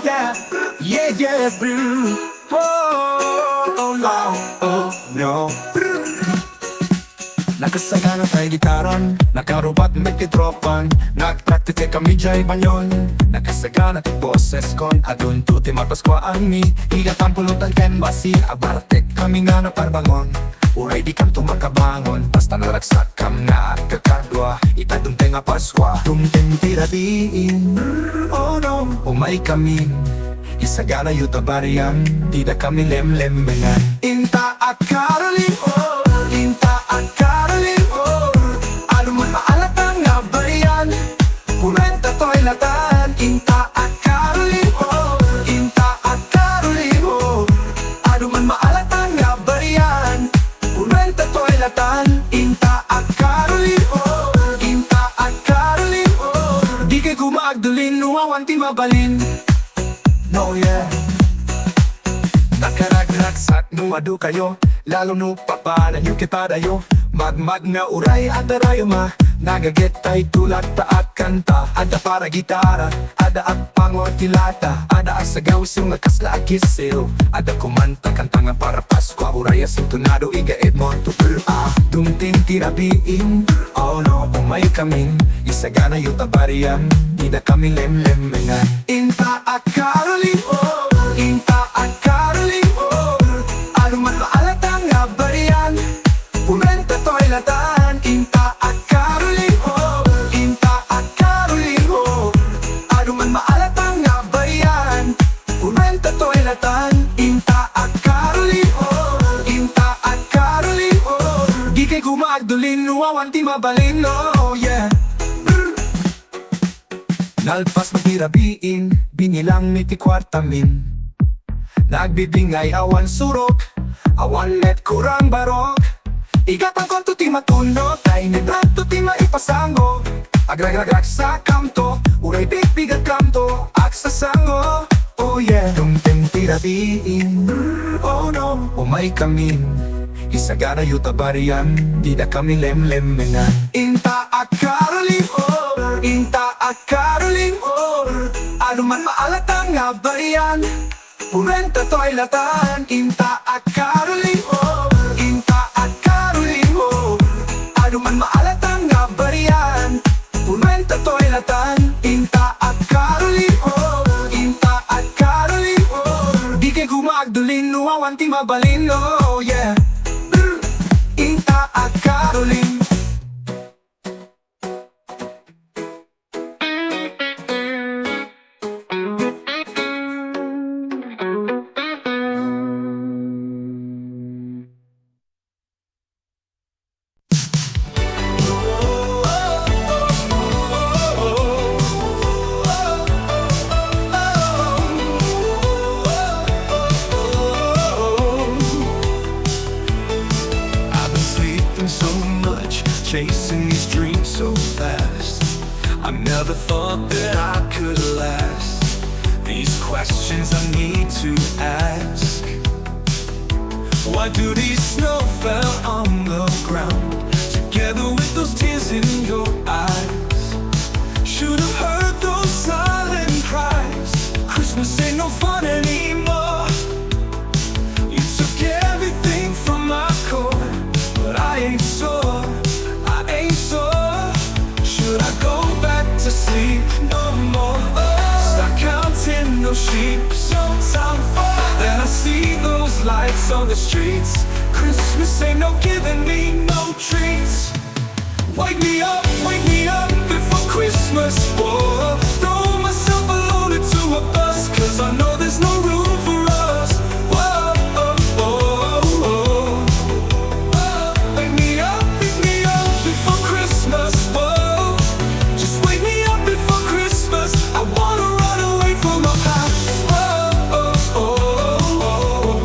yeah, yeah, yeah, bro. Oh, no, oh, no. Nakasagana tayo gitaran, nakarubat may kitropan, nagpraktike kami jay banyon. Nakasagana ti boses kon, adun tuti magpaskwaan mi, igatan pulutan ken basi, abaratek kami nga na parbangon. Uray di kam tumakabangon, basta naragsak kam na at kakadwa, itadunte nga paswa, tumten tirabiin. Oh no, umay kami, isagana yuta bariyan, di da kami lemlembengan. Inta Agkaroling, oh, Inta Agkaroling, oh, aluman maalatang nga bariyan, punenta to'y latan. Inta Agkaroling, oh, Inta Agkaroling, oh, aluman maalatang nga bariyan, punenta to'y latan. Inta Agkaroling, oh, Inta Agkaroling, oh, di kay gumaagdulin, nuwawan ti mabalin. No, yeah. Nakaragraksak nuwado kayo, lalo no papanan yung kita dayo. Magmag nga uray at darayo ma, nagaget tay tulak taat kanta. Ada para gitara, ada at pangotilata, ada asagaw sung nakasla akisil, ada kumanta kanta nga para Pasko. Uray asing tunado igaed mo tupul dumting tirabiin. Oh no, umay kaming, isagana yuta bariyan, di da kami lemlemmengan. Inta Agkaroling, oh, Inta Agkaroling, oh, aluman maalatang nga bariyan, punenta to'y latan. Inta Agkaroling, oh, Inta Agkaroling, oh, aluman maalatang nga bariyan, punenta to'y latan. Inta Agkaroling, oh, Inta Agkaroling, oh, di kay gumaagdulin, nuwawan ti mabalin. Oh yeah. Nalpas magirabiin, binilang ni ti kwartamin, nagbibingay awan surok, awan let kurang barok. Igatang konto ti matunog, tay nidrato ti maipasango, agragragrak sa kamto, uray bigbigat kamto, aksasango. Oh yeah, tumtem tirabiin. Oh no, umay kamin, isagana yuta bariyan, di da kami lemlemmengan. Inta Agkaroling, oh, Inta Agkaroling, oh, aluman maalatang nga bariyan, punenta to'y latan. Inta Agkaroling, oh, Inta Agkaroling, oh, aluman maalatang nga bariyan, punenta to'y latan. Inta Agkaroling, oh, Inta Agkaroling, oh, di kay gumaagdulin, nuwawan ti mabalin. Oh yeah. Inta Agkaroling. Chasing these dreams so fast, I never thought that I could last. These questions I need to ask. Why do these snow fell on the ground, together with those tears in your eyes? Should have heard those silent cries. Christmas ain't no fun anymore. You took everything from my core, but I ain't sure. Should I go back to sleep no more? Start counting those sheep, so time fall. Then I see those lights on the streets. Christmas ain't no giving me no treats. Wake me up before Christmas. Whoa, throw myself a load into a bus, cause I know there's no room for us. Whoa, oh, oh, oh. Wake me up before Christmas. Whoa, just wake me up before Christmas. I wanna run away from my past. Oh, oh, oh, oh.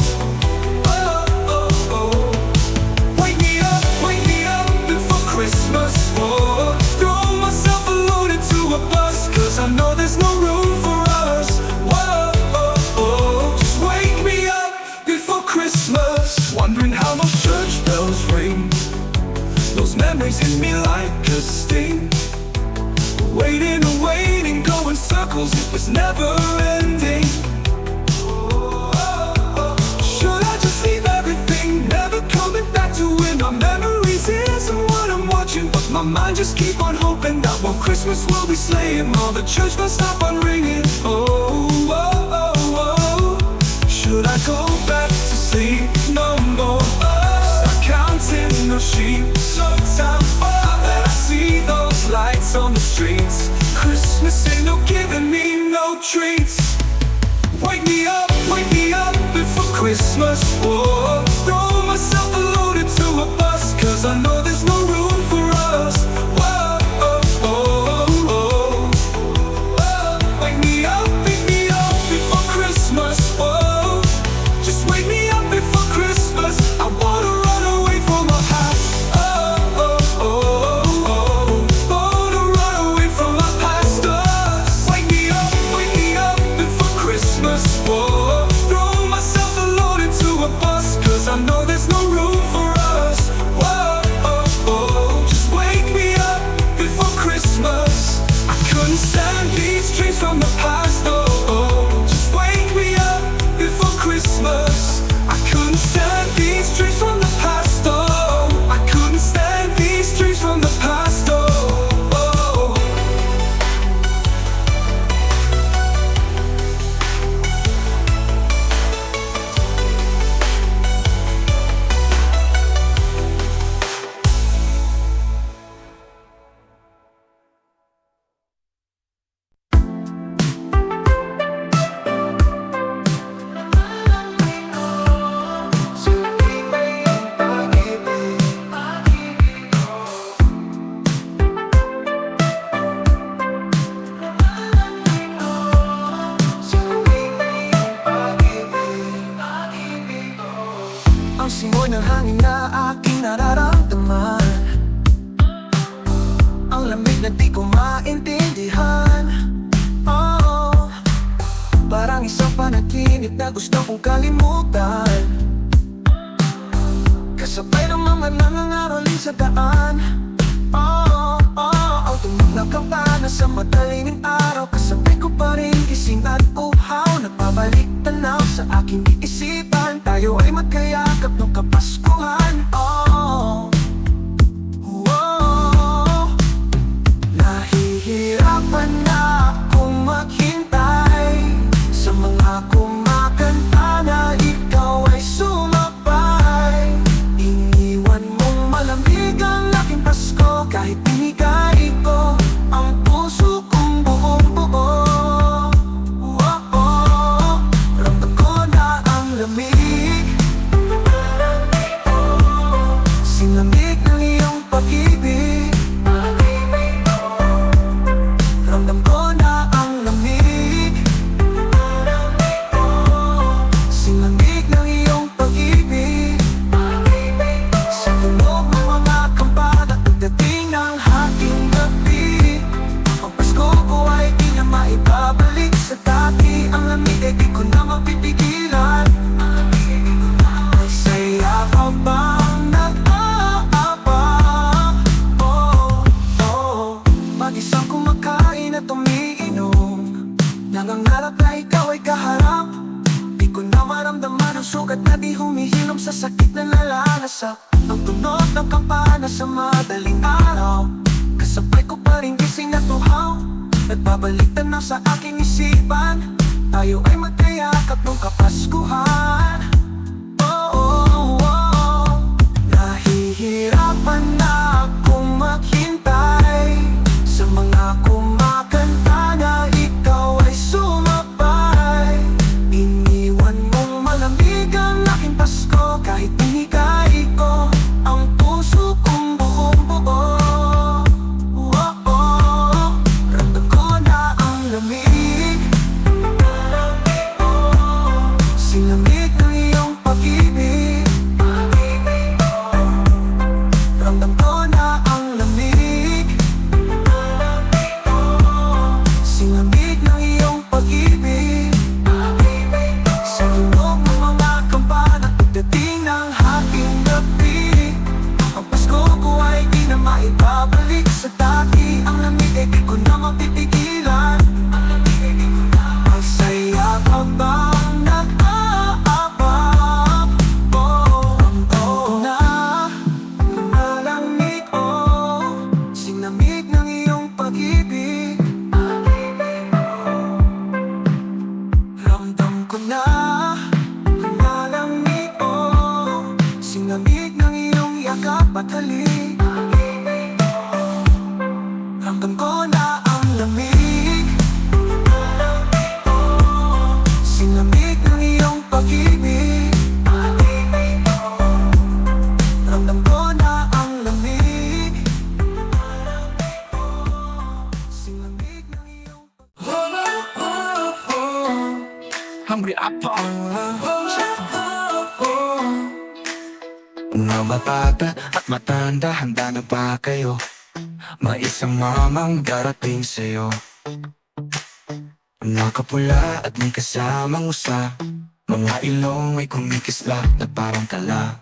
Oh, oh, oh. Wake me up before Christmas. Whoa, throw myself a load into a bus, cause I know there's no room for us. Whoa, oh, oh. Just wake me up before Christmas. Wondering how those church bells ring. Those memories hit me like a sting. Waiting and waiting, going circles, it was never ending. mind just keep on hoping that one Christmas will be slaying, all the church bells stop on ringing. Oh, oh, oh, oh. Should I go back to sleep no more? Start counting no sheep. So time far that I see those lights on the streets. Christmas ain't no giving me no treats. Wake me up before Christmas. Whoa. Throw myself a load into a bus, cause I know there's no room for us. Whoa, oh, oh, oh, oh. Wake me up before Christmas. Whoa. Just wake me up before Christmas. I wanna run away from my house. Oh, oh, oh, oh. Wanna run away from my past. Wake me up before Christmas. Whoa. Throw myself a load into a bus, cause I know there's no room for us. Whoa, oh, oh. Just wake me up before Christmas. I couldn't stand these dreams from the past. Oh, oh. Just wake me up before Christmas. I couldn't stand these dreams from the past. Oh, I couldn't stand these dreams from the past. Oh, oh. Ang simoy ng hangin na aking nararamdaman, ang lamig na di ko maintindihan. Oh, parang isang panaginip na gusto kong kalimutan, kasabay ng mga nangangaroling sa daan. Oh, oh, ang tunog ng kampana sa madalinging araw, kasabay ko pa rin gising at uhaw. Nagbabalik tanaw sa aking isipan, tayo ay magkayakap nung Kapaskuhan. Oh, oh, nahihirapan na akong maghintay sa mga kumakanta na ikaw ay sumabay. Iniwan mong malamig ang aking Pasko, kahit binigay ko ang puso kong buong buo. Oh, oh, ramdam ko na ang lamig, sinamig ng iyong pag-ibig. Ramdam ko na ang lamig, sinamig ng iyong pag-ibig. Sa tunog ng mga kampana, pagdating ng hating gabi, ang Pasko ko ay di na maibabalik sa dati. Ang lamig ay di ko na mapipigilan. May saya ka bang nag-aabang? Oh, oh, mag-isang kumakain at umiinom, nangangarap na ikaw ay kaharap. Di ko na maramdaman ang sugat na di humihilom sa sakit na nalalasak. Ang tunog ng kampana sa madaling araw, kasabay ko pa rin gising at uhaw. Nagbabalik tanaw sa aking isipan, tayo ay magkayakap nung Kapaskuhan. Oh, oh, oh, nahihirapan na akong maghintay sa mga kumakanta na ikaw ay sumabay. Iniwan mong malamig ang aking Pasko, kahit binigay ko ang puso kong buong buo. Oh, oh, ramdam ko na ang lamig, sinamig hungry apple. Mga bata at matanda, handa na ba kayo? May isang mamang darating sa'yo. Nakapula at may kasamang usa, mga ilong ay kumikislap na parang tala.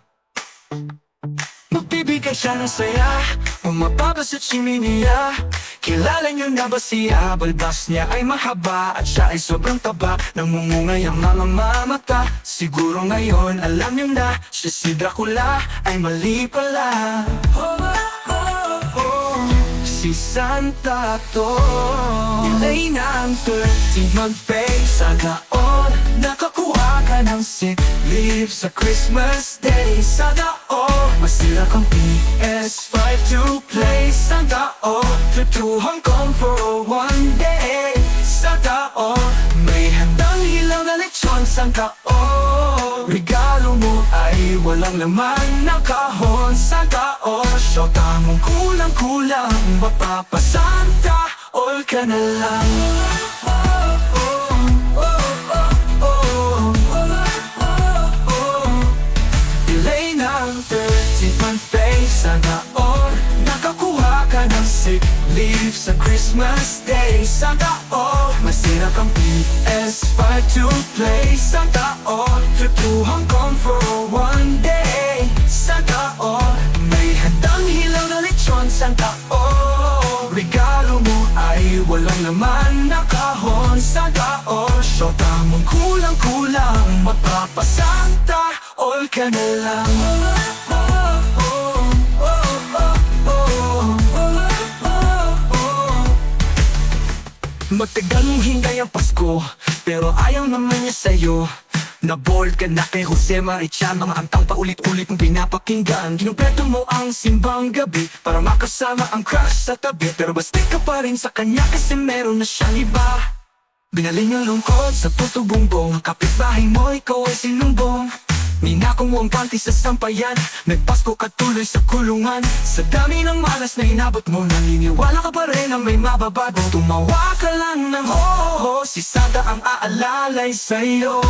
Magbibigay siya ng saya, umababas at chiminiya. Kilala niyo na ba siya? Balbas niya ay mahaba at siya ay sobrang taba. Namumungay ang mga mamata. Siguro ngayon alam niyo na, siya si Dracula ay mali pala. Si Santa to Ilay na ang 13th month pay sa taon. Nakakuha ka ng sick leave sa Christmas day sa taon. Masira kang PS5 to play sa taon. Trip to Hong Kong for one day sa taon. May handang hilaw na lechon sa taon. Regalo mo ay walang laman na kahon sa taon. Shota mong kulang-kulang, mapapasanta all ka na lang. Delay ng 13th month pay sa taon. Nakakuha ka ng sick leave sa Christmas day sa taon. Masira kang PS5 to play sa taon. Trip to Hong Kong for one day sa taon. May handang hilaw na lechon sa taon. Regalo mo ay walang laman na kahon sa taon. Shota mong kulang-kulang, mapapasanta all ka na lang. Magtagal mong hingay ang Pasko, pero ayaw naman niya sa'yo. Na-bored ka na kay Jose Marichan, mga antang paulit-ulit mong pinapakinggan. Kinumpleto mo ang simbang gabi para makasama ang crush sa tabi. Pero bastik ka pa rin sa kanya kasi meron na siyang iba. Binaling ang lungkot sa tutubong-bong, ang kapitbahay mo ikaw ay sinumbong. Ninakaw mo ang panty sa sampayan, nagpasko ka tuloy sa kulungan. Sa dami ng malas na inabot mo, naniniwala ka pa rin na may mababago. Tumawa ka lang ng ho-ho-ho, si Santa ang aalalay sa'yo.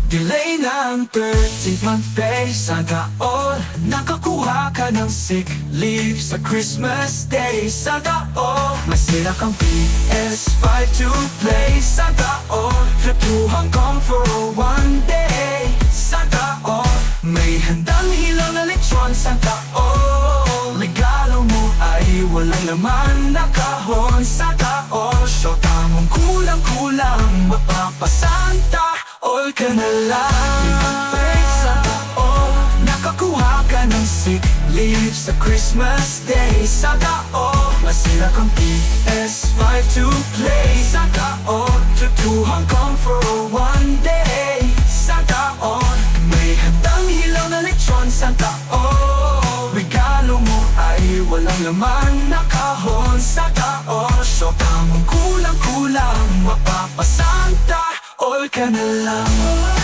Delay ng 13th month pay sa taon. Nakakuha ka ng sick leave sa Christmas day sa taon. Masira kang PS5 to play sa taon. Trip to Hong Kong for one day sa taon. May handang hilaw na lechon sa taon. Regalo mo ay walang laman na kahon sa taon. Shota mong kulang-kulang, mapapasanta all ka na lang. Sa taon, nakakuha ka ng sick leave sa Christmas day sa taon. Masira kang PS5 to play sa taon. Trip to Hong Kong for one day sa taon. May handang hilaw na lechon sa taon. Regalo mo ay walang laman na kahon sa taon. Shota mong kulang-kulang, mapapasanta all ka na lang.